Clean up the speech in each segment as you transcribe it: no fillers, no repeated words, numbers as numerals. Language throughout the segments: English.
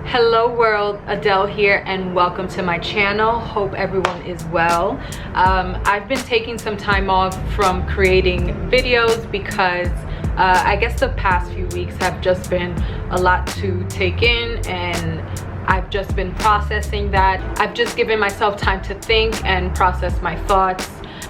Hello world, Adele here and welcome to my channel. Hope everyone is well. I've been taking some time off from creating videos because I guess the past few weeks have just been a lot to take in, and I've just been processing that. I've just given myself time to think and process my thoughts.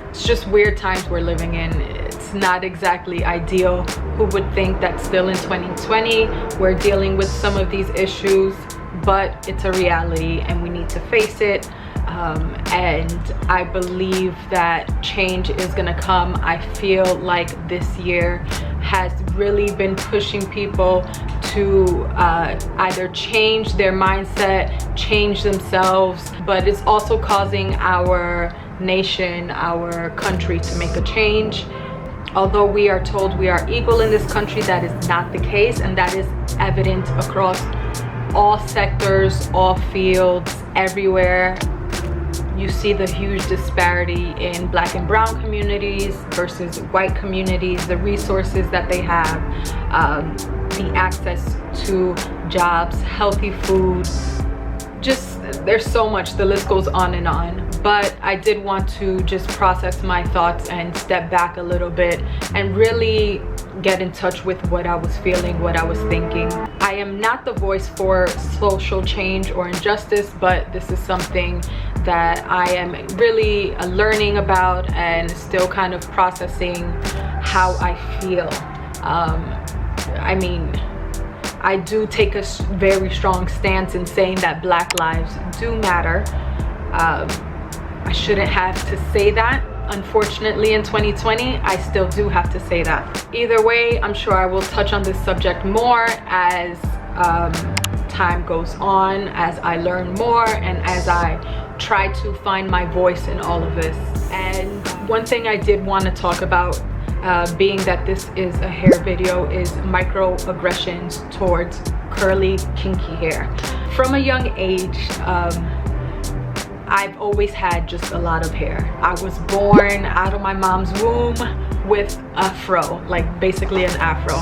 It's just weird times we're living in. It's not exactly ideal. Who would think that still in 2020 we're dealing with some of these issues, but it's a reality and we need to face it. And I believe that change is gonna come. I feel like this year has really been pushing people to either change their mindset, change themselves, but it's also causing our nation, our country to make a change. Although we are told we are equal in this country, that is not the case, and that is evident across all sectors, all fields, everywhere. You see the huge disparity in Black and brown communities versus white communities, the resources that they have, the access to jobs, healthy food. Just, there's so much, the list goes on and on. But I did want to just process my thoughts and step back a little bit and really get in touch with what I was feeling, what I was thinking. I am not the voice for social change or injustice, but this is something that I am really learning about and still kind of processing how I feel. I mean, I do take a very strong stance in saying that Black lives do matter. I shouldn't have to say that. Unfortunately, in 2020, I still do have to say that. Either way, I'm sure I will touch on this subject more as time goes on, as I learn more, and as I try to find my voice in all of this. And one thing I did want to talk about, being that this is a hair video, is microaggressions towards curly, kinky hair. From a young age, I've always had just a lot of hair. I was born out of my mom's womb with a fro, like basically an afro.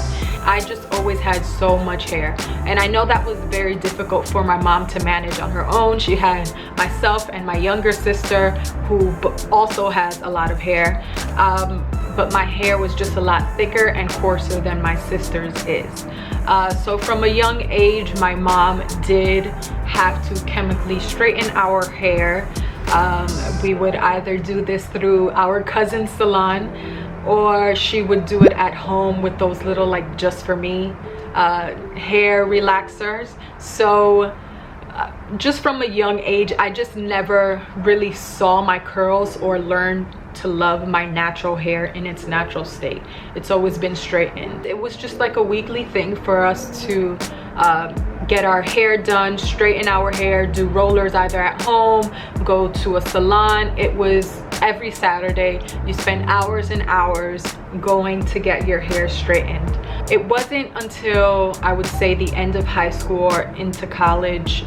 I just always had so much hair, and I know that was very difficult for my mom to manage on her own. She had myself and my younger sister, who also has a lot of hair, but my hair was just a lot thicker and coarser than my sister's is. So from a young age, my mom did have to chemically straighten our hair. We would either do this through our cousin's salon, or she would do it at home with those little, like, just for me hair relaxers. So just from a young age, I just never really saw my curls or learned to love my natural hair in its natural state. It's always been straightened. It was just like a weekly thing for us to get our hair done, straighten our hair, do rollers either at home, go to a salon. It was every Saturday. You spend hours and hours going to get your hair straightened. It wasn't until, I would say, the end of high school or into college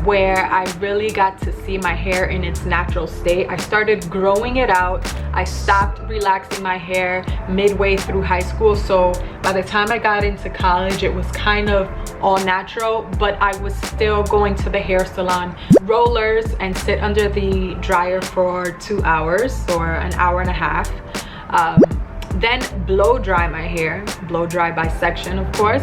where I really got to see my hair in its natural state. I started growing it out. I stopped relaxing my hair midway through high school, so by the time I got into college, it was kind of all natural, but I was still going to the hair salon, rollers, and sit under the dryer for 2 hours or an hour and a half. Then blow dry my hair, blow dry by section, of course,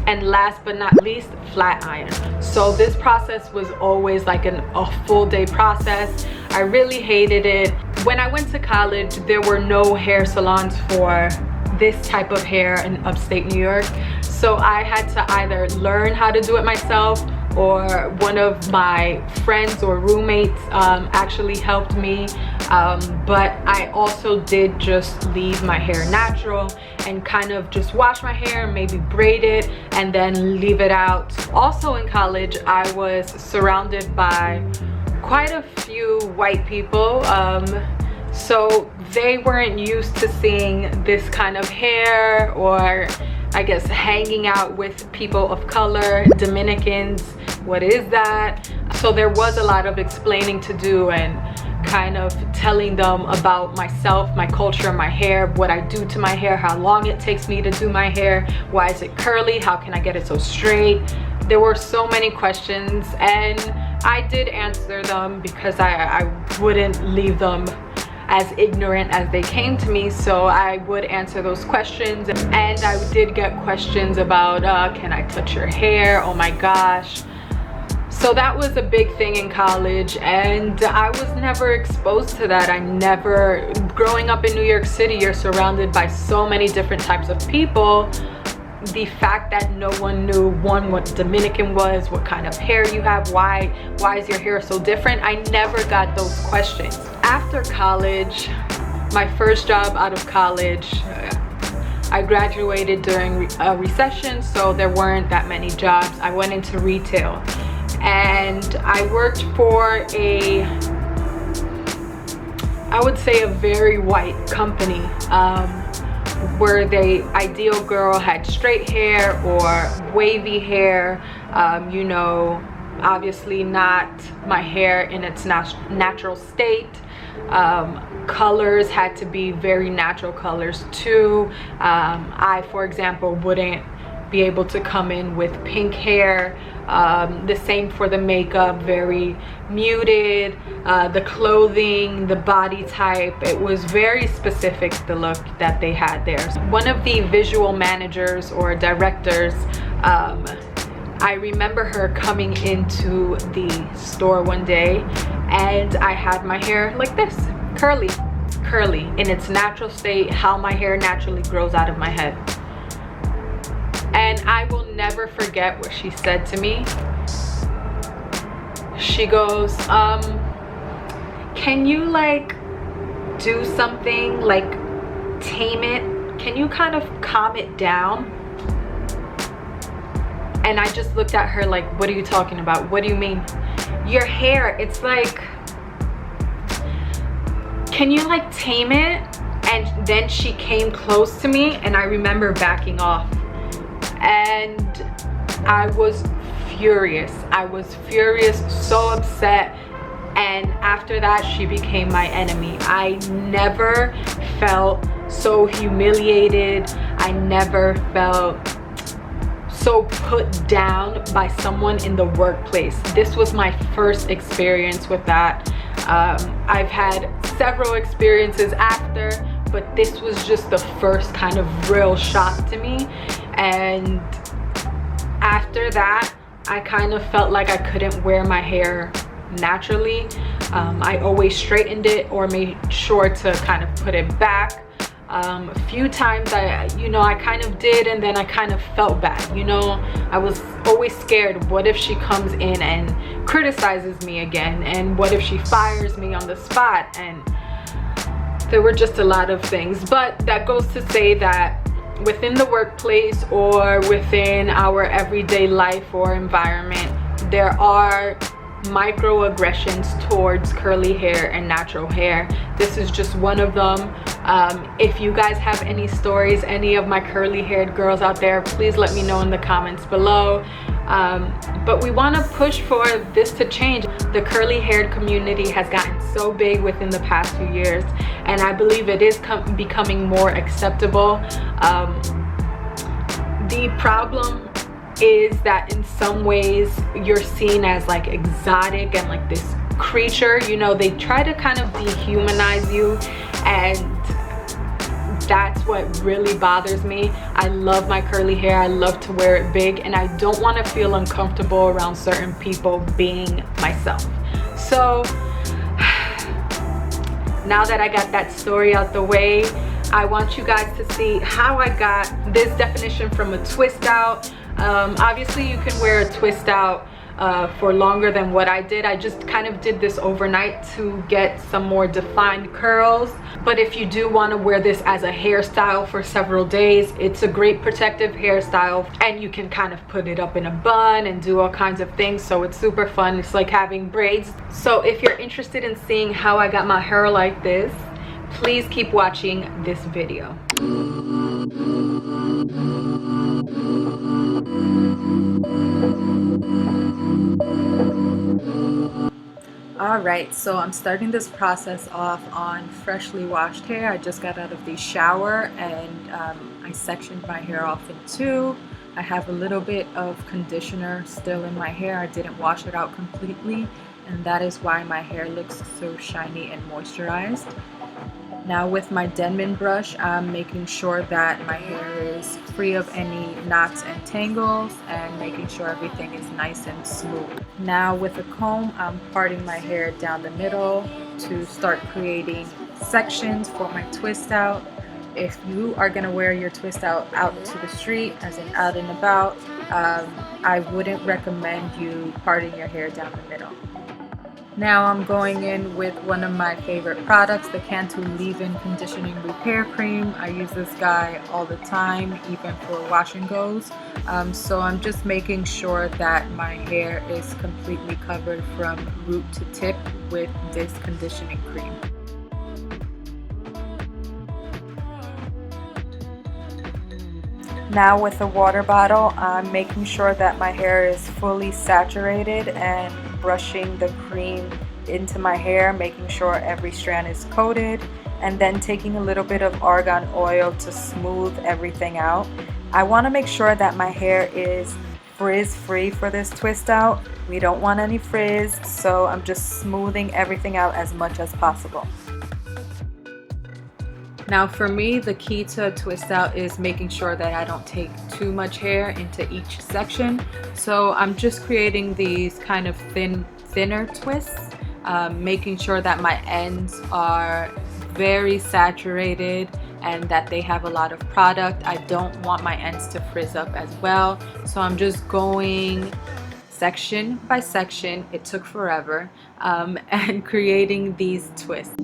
and last but not least, flat iron. So this process was always like a full day process. I really hated it. When I went to college, there were no hair salons for this type of hair in upstate New York, so I had to either learn how to do it myself, or one of my friends or roommates actually helped me. But I also did just leave my hair natural and kind of just wash my hair, maybe braid it, and then leave it out. Also in college, I was surrounded by quite a few white people, so they weren't used to seeing this kind of hair, or I guess hanging out with people of color, Dominicans. What is that? So there was a lot of explaining to do and kind of telling them about myself, my culture, my hair, what I do to my hair, how long it takes me to do my hair, why is it curly, how can I get it so straight. There were so many questions, and I did answer them because I wouldn't leave them as ignorant as they came to me. So I would answer those questions, and I did get questions about can I touch your hair? Oh my gosh. So that was a big thing in college, and I was never exposed to that. Growing up in New York City, you're surrounded by so many different types of people. The fact that no one knew, one, what Dominican was, what kind of hair you have, why is your hair so different? I never got those questions. After college, my first job out of college, I graduated during a recession, so there weren't that many jobs. I went into retail, and I worked for I would say a very white company, where the ideal girl had straight hair or wavy hair, you know, obviously not my hair in its natural state. Colors had to be very natural colors too. I, for example, wouldn't be able to come in with pink hair. The same for the makeup, very muted. The clothing, the body type, it was very specific, the look that they had there. One of the visual managers or directors, I remember her coming into the store one day, and I had my hair like this, curly in its natural state, how my hair naturally grows out of my head. And I will never forget what she said to me. She goes, can you like do something, like tame it? Can you kind of calm it down? And I just looked at her like, what are you talking about? What do you mean? Your hair, it's like, can you like tame it? And then she came close to me, and I remember backing off. And I was furious. So upset. And after that, she became my enemy. I never felt so humiliated. I never felt so put down by someone in the workplace. This was my first experience with that. I've had several experiences after, but this was just the first kind of real shock to me. And after that, I kind of felt like I couldn't wear my hair naturally. I always straightened it or made sure to kind of put it back. A few times I kind of did, and then I kind of felt bad. You know, I was always scared. What if she comes in and criticizes me again? And what if she fires me on the spot? And there were just a lot of things. But that goes to say that within the workplace or within our everyday life or environment, there are microaggressions towards curly hair and natural hair. This is just one of them. If you guys have any stories, any of my curly haired girls out there, please let me know in the comments below. But we want to push for this to change. The curly haired community has gotten so big within the past few years, and I believe it is becoming more acceptable. The problem is that in some ways you're seen as like exotic and like this creature. You know, they try to kind of dehumanize you, and that's what really bothers me. I love my curly hair. I love to wear it big, and I don't want to feel uncomfortable around certain people being myself. So now that I got that story out the way, I want you guys to see how I got this definition from a twist out. Obviously you can wear a twist out for longer than what I did. I just kind of did this overnight to get some more defined curls. But if you do want to wear this as a hairstyle for several days, it's a great protective hairstyle, and you can kind of put it up in a bun and do all kinds of things. So it's super fun. It's like having braids. So if you're interested in seeing how I got my hair like this, please keep watching this video. Alright, so I'm starting this process off on freshly washed hair. I just got out of the shower and I sectioned my hair off in two. I have a little bit of conditioner still in my hair. I didn't wash it out completely, and that is why my hair looks so shiny and moisturized. Now with my Denman brush, I'm making sure that my hair is free of any knots and tangles and making sure everything is nice and smooth. Now with a comb, I'm parting my hair down the middle to start creating sections for my twist out. If you are going to wear your twist out to the street, as in out and about, I wouldn't recommend you parting your hair down the middle. Now I'm going in with one of my favorite products, the Cantu Leave-In Conditioning Repair Cream. I use this guy all the time, even for wash and goes. So I'm just making sure that my hair is completely covered from root to tip with this conditioning cream. Now with a water bottle, I'm making sure that my hair is fully saturated and brushing the cream into my hair, making sure every strand is coated, and then taking a little bit of argan oil to smooth everything out. I want to make sure that my hair is frizz free for this twist out. We don't want any frizz, so I'm just smoothing everything out as much as possible. Now for me, the key to a twist out is making sure that I don't take too much hair into each section. So I'm just creating these kind of thinner twists, making sure that my ends are very saturated and that they have a lot of product. I don't want my ends to frizz up as well. So I'm just going section by section. It took forever, and creating these twists.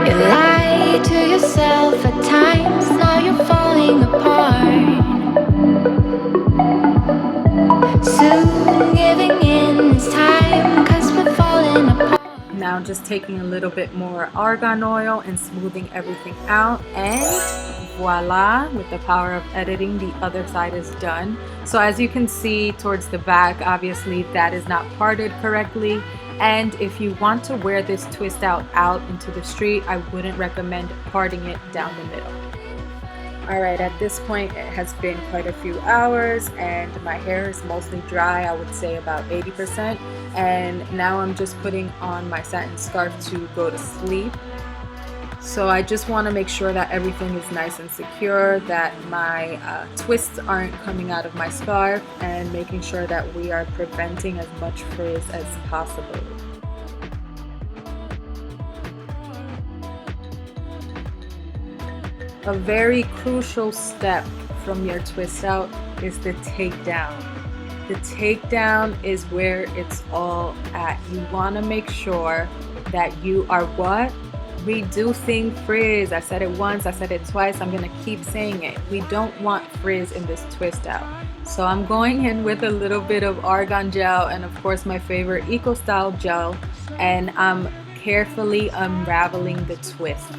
You lie to yourself at times, now you're falling apart. Soon giving in is time, 'cause we're falling apart. Now just taking a little bit more argan oil and smoothing everything out, and voila, with the power of editing, the other side is done. So as you can see towards the back, obviously that is not parted correctly. And if you want to wear this twist out into the street, I wouldn't recommend parting it down the middle. Alright, at this point it has been quite a few hours and my hair is mostly dry, I would say about 80%. And now I'm just putting on my satin scarf to go to sleep. So I just want to make sure that everything is nice and secure, that my twists aren't coming out of my scarf, and making sure that we are preventing as much frizz as possible. A very crucial step from your twist out is the takedown. The takedown is where it's all at. You want to make sure that you are what? Reducing frizz. I said it once, I said it twice, I'm gonna keep saying it. We don't want frizz in this twist out. So I'm going in with a little bit of argan gel and of course my favorite EcoStyle gel, and I'm carefully unraveling the twist.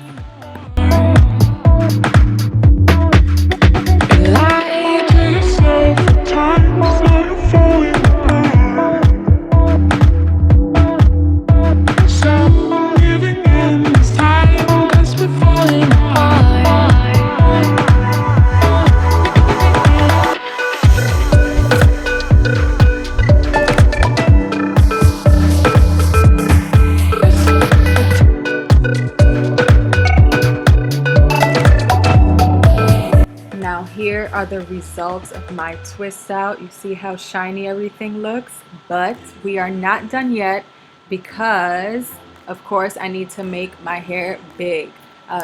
Lie to yourself at times, now you're falling apart. So giving in is time, 'cause we're falling apart. Now here are the results of my twist out. You see how shiny everything looks, but we are not done yet because of course I need to make my hair big.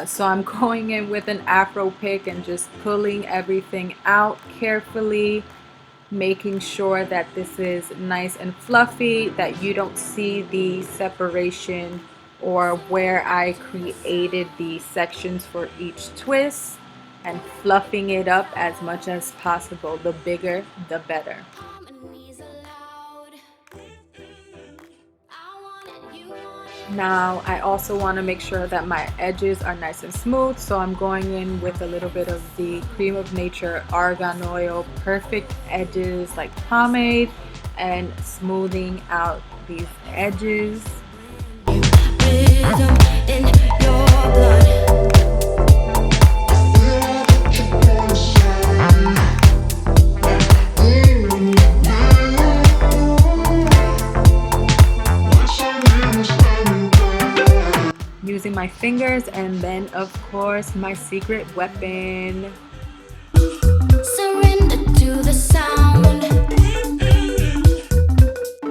So I'm going in with an afro pick and just pulling everything out carefully, making sure that this is nice and fluffy, that you don't see the separation or where I created the sections for each twist, and fluffing it up as much as possible. The bigger, the better. Now I also want to make sure that my edges are nice and smooth, so I'm going in with a little bit of the Cream of Nature Argan Oil Perfect Edges like pomade and smoothing out these edges. Rhythm in your blood. Using my fingers, and then of course my secret weapon. Surrender to the sound.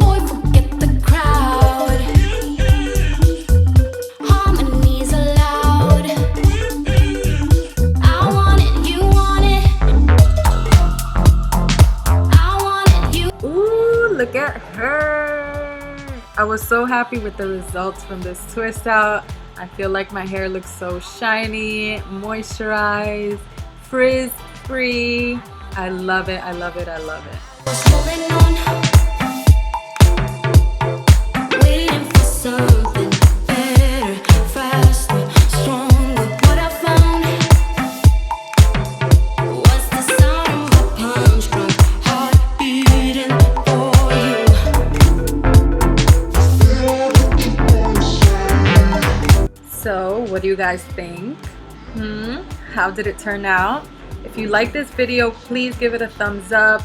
Boy, forget the crowd. Harmonies aloud. I want it, you want it. I want it, you. Ooh, look at her. I was so happy with the results from this twist out. I feel like my hair looks so shiny, moisturized, frizz free. I love it, I love it, I love it. Holding on. Waiting for something better, faster, stronger. What I found was the sound of a punch drunk heart beating for you. So, what do you guys think? How did it turn out? If you like this video, please give it a thumbs up.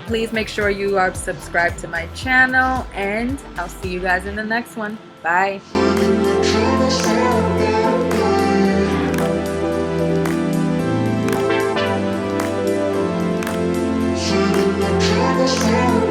Please make sure you are subscribed to my channel, and I'll see you guys in the next one. Bye. Strong.